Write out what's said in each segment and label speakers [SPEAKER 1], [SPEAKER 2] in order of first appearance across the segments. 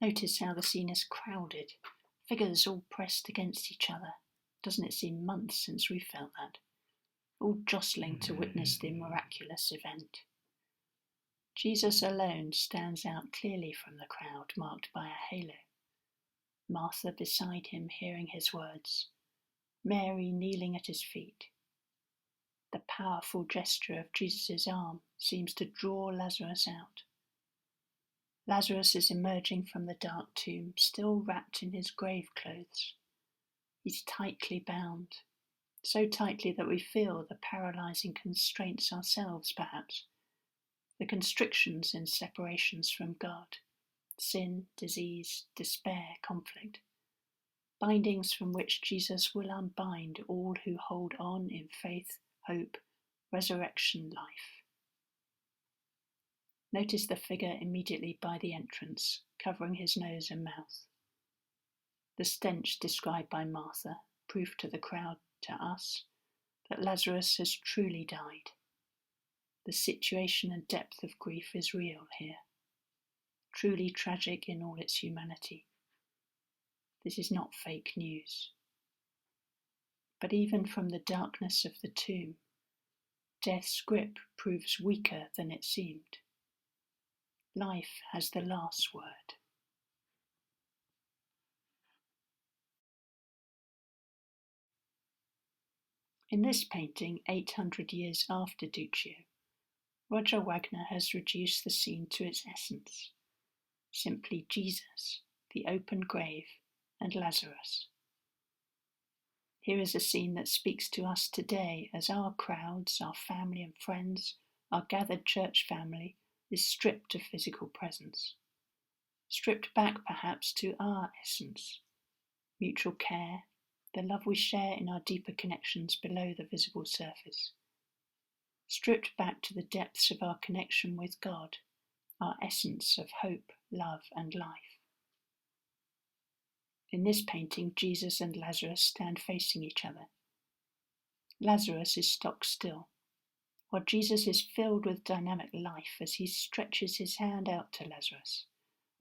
[SPEAKER 1] Notice how the scene is crowded, figures all pressed against each other. Doesn't it seem months since we felt that? All jostling to witness the miraculous event. Jesus alone stands out clearly from the crowd, marked by a halo. Martha beside him, hearing his words. Mary kneeling at his feet. The powerful gesture of Jesus' arm seems to draw Lazarus out. Lazarus is emerging from the dark tomb, still wrapped in his grave clothes. He's tightly bound, so tightly that we feel the paralysing constraints ourselves, perhaps. The constrictions and separations from God, sin, disease, despair, conflict. Bindings from which Jesus will unbind all who hold on in faith, hope, resurrection life. Notice the figure immediately by the entrance, covering his nose and mouth. The stench described by Martha, proof to the crowd, to us, that Lazarus has truly died. The situation and depth of grief is real here, truly tragic in all its humanity. This is not fake news. But even from the darkness of the tomb, death's grip proves weaker than it seemed. Life has the last word. In this painting, 800 years after Duccio, Roger Wagner has reduced the scene to its essence. Simply Jesus, the open grave, and Lazarus. Here is a scene that speaks to us today as our crowds, our family and friends, our gathered church family is stripped of physical presence. Stripped back perhaps to our essence, mutual care, the love we share in our deeper connections below the visible surface. Stripped back to the depths of our connection with God, our essence of hope, love and life. In this painting, Jesus and Lazarus stand facing each other. Lazarus is stock still, while Jesus is filled with dynamic life as he stretches his hand out to Lazarus,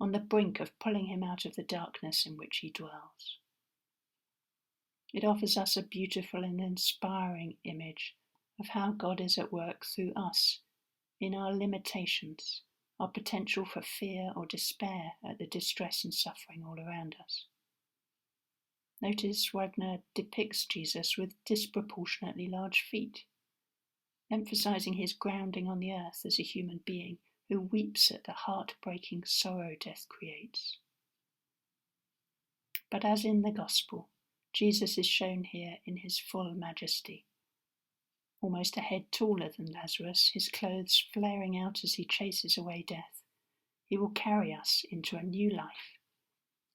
[SPEAKER 1] on the brink of pulling him out of the darkness in which he dwells. It offers us a beautiful and inspiring image of how God is at work through us, in our limitations, our potential for fear or despair at the distress and suffering all around us. Notice Wagner depicts Jesus with disproportionately large feet, emphasizing his grounding on the earth as a human being who weeps at the heart-breaking sorrow death creates. But as in the Gospel, Jesus is shown here in his full majesty. Almost a head taller than Lazarus, his clothes flaring out as he chases away death. He will carry us into a new life.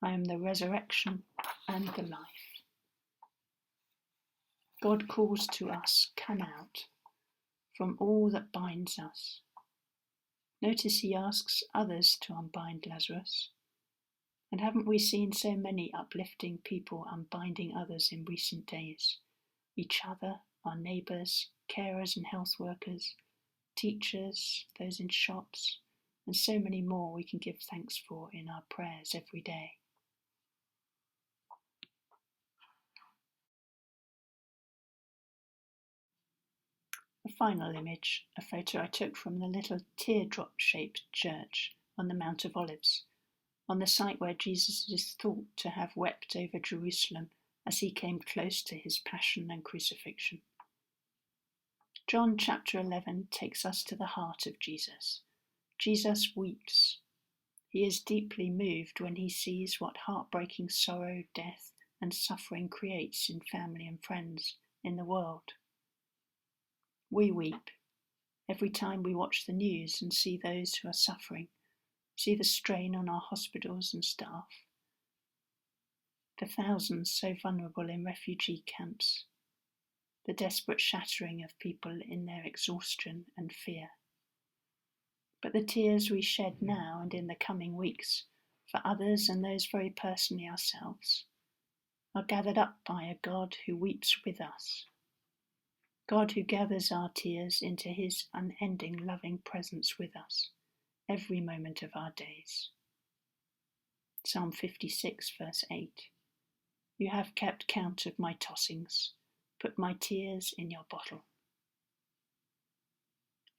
[SPEAKER 1] I am the resurrection and the life. God calls to us, come out, from all that binds us. Notice he asks others to unbind Lazarus. And haven't we seen so many uplifting people unbinding others in recent days? Each other, our neighbours, carers and health workers, teachers, those in shops, and so many more we can give thanks for in our prayers every day. A final image, a photo I took from the little teardrop-shaped church on the Mount of Olives, on the site where Jesus is thought to have wept over Jerusalem as he came close to his passion and crucifixion. John chapter 11 takes us to the heart of Jesus. Jesus weeps. He is deeply moved when he sees what heartbreaking sorrow, death, and suffering creates in family and friends in the world. We weep every time we watch the news and see those who are suffering, see the strain on our hospitals and staff, the thousands so vulnerable in refugee camps, the desperate shattering of people in their exhaustion and fear. But the tears we shed now and in the coming weeks for others and those very personally ourselves are gathered up by a God who weeps with us, God who gathers our tears into his unending loving presence with us every moment of our days. Psalm 56, verse 8. You have kept count of my tossings, put my tears in your bottle.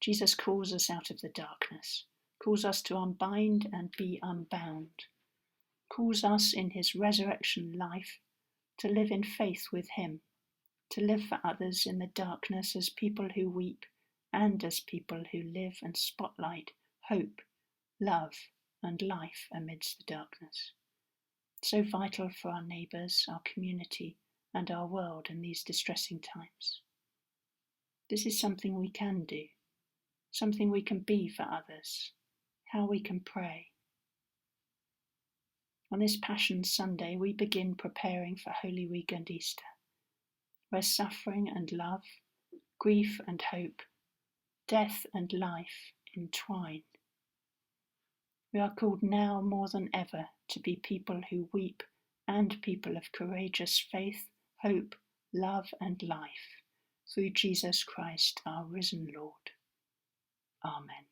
[SPEAKER 1] Jesus calls us out of the darkness, calls us to unbind and be unbound, calls us in his resurrection life to live in faith with him, to live for others in the darkness as people who weep and as people who live and spotlight hope, love, and life amidst the darkness. So vital for our neighbours, our community, and our world in these distressing times. This is something we can do, something we can be for others, how we can pray. On this Passion Sunday, we begin preparing for Holy Week and Easter, where suffering and love, grief and hope, death and life entwine. We are called now more than ever to be people who weep and people of courageous faith, hope, love and life through Jesus Christ, our risen Lord. Amen.